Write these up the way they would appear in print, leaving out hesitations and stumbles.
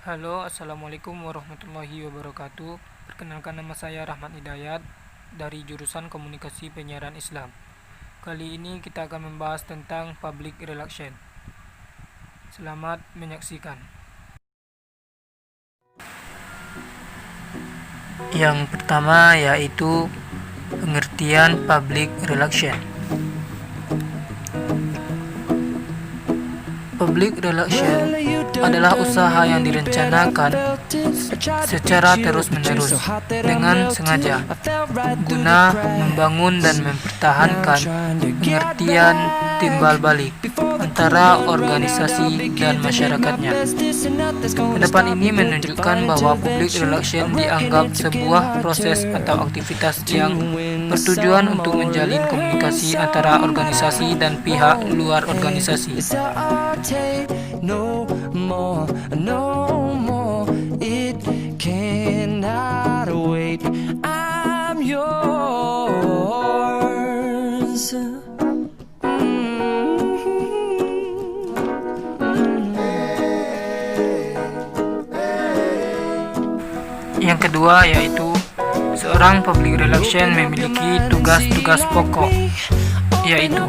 Halo, assalamualaikum warahmatullahi wabarakatuh. Perkenalkan, nama saya Rahmat Hidayat dari jurusan Komunikasi Penyiaran Islam. Kali ini kita akan membahas tentang public relation. Selamat menyaksikan. Yang pertama yaitu pengertian public relation. Public relation adalah usaha yang direncanakan secara terus-menerus dengan sengaja guna membangun dan mempertahankan pengertian timbal balik antara organisasi dan masyarakatnya. Pendapat ini menunjukkan bahwa public relation dianggap sebuah proses atau aktivitas yang bertujuan untuk menjalin komunikasi antara organisasi dan pihak luar organisasi. No more, it cannot wait. I'm yours. Yang kedua yaitu seorang public relation memiliki tugas-tugas pokok, yaitu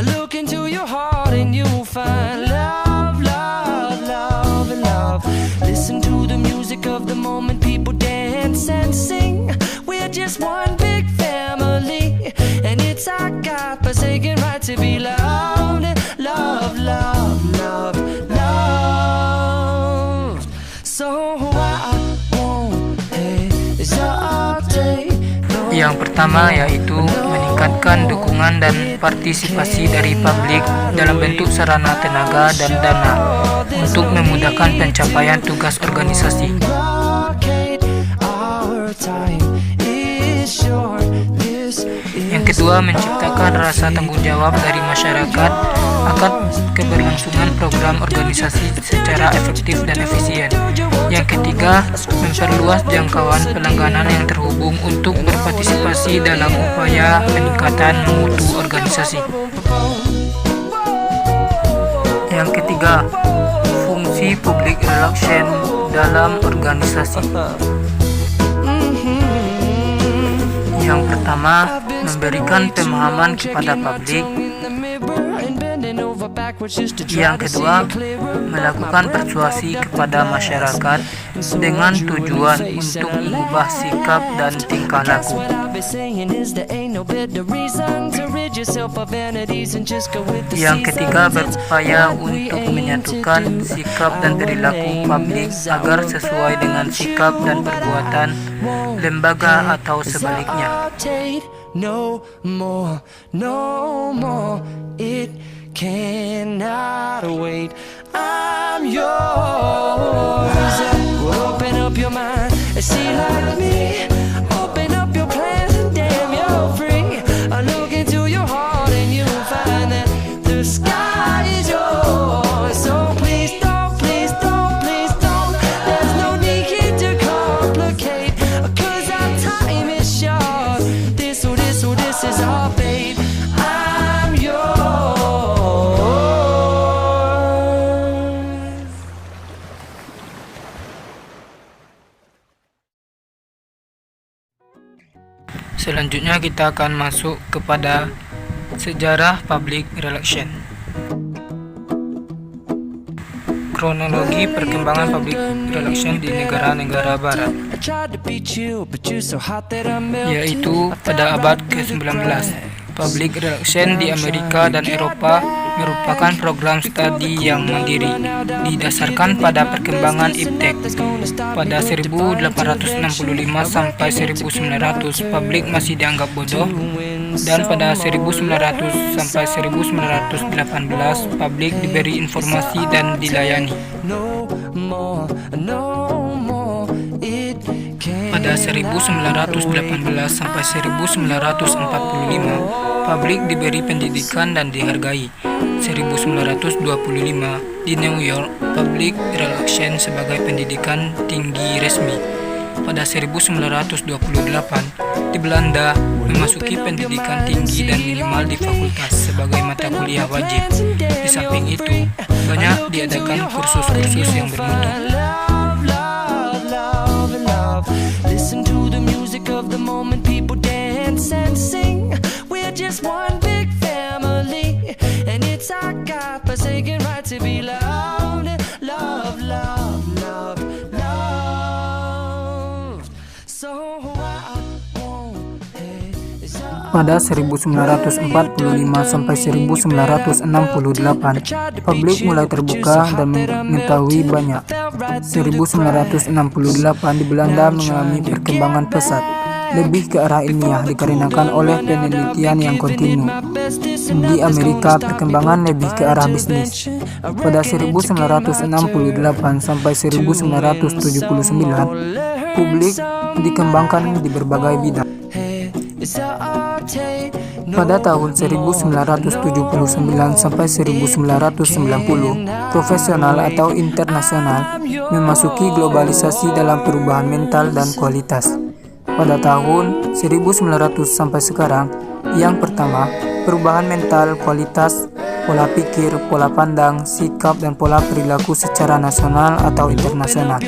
look into your heart and you'll find love, love, love, love. Listen to the music of the moment, people dance and sing. We're just one big family, and it's our God-forsaken right to be loved. Love, love, love, love. So I won't hesitate. Yang pertama yaitu meningkatkan dukungan dan partisipasi dari publik dalam bentuk sarana tenaga dan dana untuk memudahkan pencapaian tugas organisasi. Yang kedua, menciptakan rasa tanggung jawab dari masyarakat akan keberlangsungan program organisasi secara efektif dan efisien. Yang ketiga, memperluas jangkauan pelangganan yang terhubung untuk berpartisipasi dalam upaya peningkatan mutu organisasi. Yang ketiga, fungsi public relation dalam organisasi. Yang pertama, memberikan pemahaman kepada publik. Yang kedua, melakukan persuasi kepada masyarakat dengan tujuan untuk mengubah sikap dan tingkah laku. Yang ketiga, berupaya untuk menyatukan sikap dan perilaku publik agar sesuai dengan sikap dan perbuatan lembaga atau sebaliknya. No more, it cannot wait. I'm yours. Open up your mind and see like me. Open up your plans and damn, you're free. I look into your heart and you'll find that the sky is yours. So please don't, please don't, please don't. There's no need here to complicate, 'cause our time is short. This is our fate. I'm yours. Selanjutnya kita akan masuk kepada sejarah public relation. Kronologi perkembangan public relation di negara-negara barat, yaitu pada abad ke-19. Public relation di Amerika dan Eropa merupakan program studi yang mandiri, didasarkan pada perkembangan iptek. Pada 1865 sampai 1900, publik masih dianggap bodoh, dan pada 1900 sampai 1918, publik diberi informasi dan dilayani. Pada 1918 sampai 1945, publik diberi pendidikan dan dihargai. 1925, di New York, public relation sebagai pendidikan tinggi resmi. pada 1928 di Belanda memasuki pendidikan tinggi dan minimal di fakultas sebagai mata kuliah wajib. Di samping itu, banyak diadakan kursus-kursus yang bermutu. Listen to the music of the moment, people dance and sing. We're just one big family, and it's our God-forsaken right to be loved, loved, loved, loved, loved. So I won't hesitate. Pada 1945 sampai 1968, publik mulai terbuka dan mengetahui banyak. 1968 di Belanda mengalami perkembangan pesat, lebih ke arah ilmiah dikarenakan oleh penelitian yang kontinu. Di Amerika, perkembangan lebih ke arah bisnis. Pada 1968 sampai 1979, publik dikembangkan di berbagai bidang. Pada tahun 1979 sampai 1990, profesional atau internasional memasuki globalisasi dalam perubahan mental dan kualitas. Pada tahun 1900 sampai sekarang, yang pertama, perubahan mental, kualitas, pola pikir, pola pandang, sikap, dan pola perilaku secara nasional atau internasional.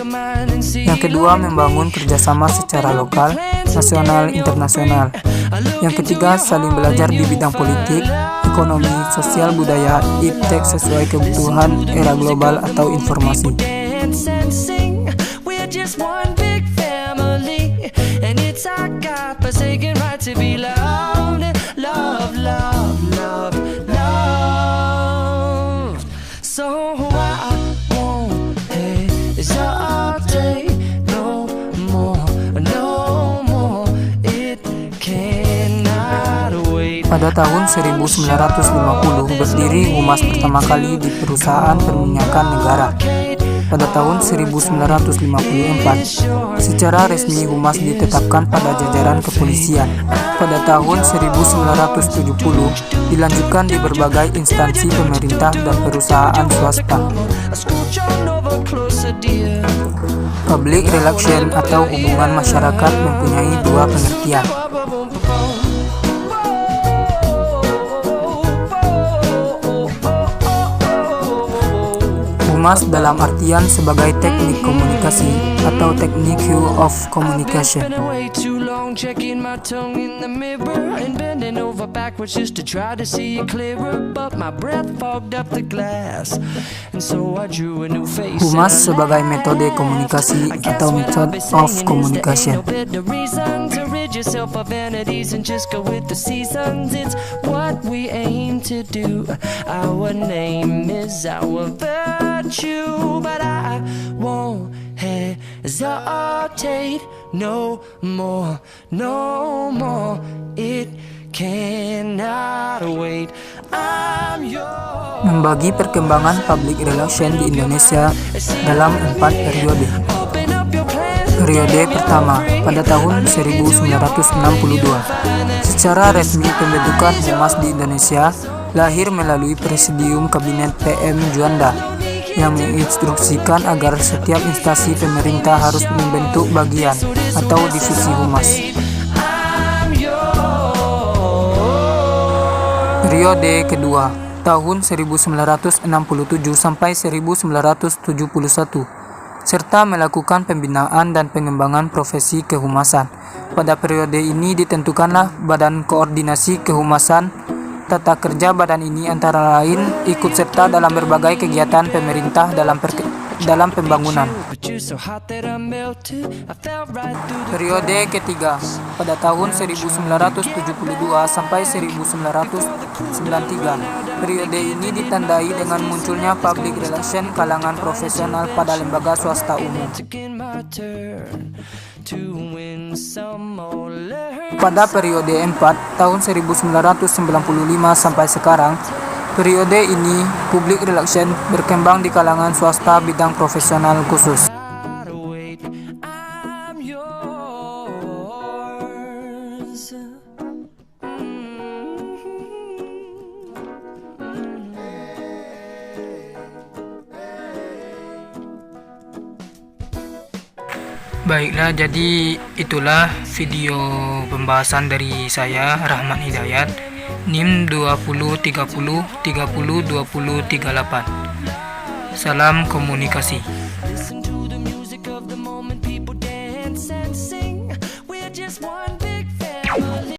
Yang kedua, membangun kerjasama secara lokal, nasional, internasional. Yang ketiga, saling belajar di bidang politik, ekonomi, sosial, budaya, iptek sesuai kebutuhan era global atau informasi. Pada tahun 1950 berdiri Humas pertama kali di perusahaan perminyakan negara. Pada tahun 1954, secara resmi Humas ditetapkan pada jajaran kepolisian. Pada tahun 1970, dilanjutkan di berbagai instansi pemerintah dan perusahaan swasta. Public relation atau hubungan masyarakat mempunyai dua pengertian. Humas dalam artian sebagai teknik komunikasi atau teknik hue of communication. Checking my tongue in the mirror and bending over backwards just to try to see it clearer, but my breath fogged up the glass, and so I drew a new face. Humas sebagai metode komunikasi atau method of communication. Yourself of vanities and just go with the seasons. It's what we aim to do. Our name is our virtue, but I won't hesitate no more, no more. It cannot wait. I'm yours. Membagi perkembangan public relation di Indonesia dalam 4 periode. Periode pertama pada tahun 1962. Secara resmi pembentukan Humas di Indonesia lahir melalui Presidium Kabinet PM Juanda yang menginstruksikan agar setiap instansi pemerintah harus membentuk bagian atau divisi Humas. Periode kedua tahun 1967 sampai 1971. Serta melakukan pembinaan dan pengembangan profesi kehumasan. Pada periode ini ditentukanlah Badan Koordinasi Kehumasan. Tata kerja badan ini antara lain ikut serta dalam berbagai kegiatan pemerintah dalam pembangunan. Periode ketiga pada tahun 1972 sampai 1993. Periode ini ditandai dengan munculnya public relation kalangan profesional pada lembaga swasta umum. Pada periode 4 tahun 1995 sampai sekarang, periode ini public relation berkembang di kalangan swasta bidang profesional khusus. Baiklah, jadi itulah video pembahasan dari saya, Rahmat Hidayat, NIM 2030302038. Salam komunikasi. Listen to the music of the moment, people dance and sing.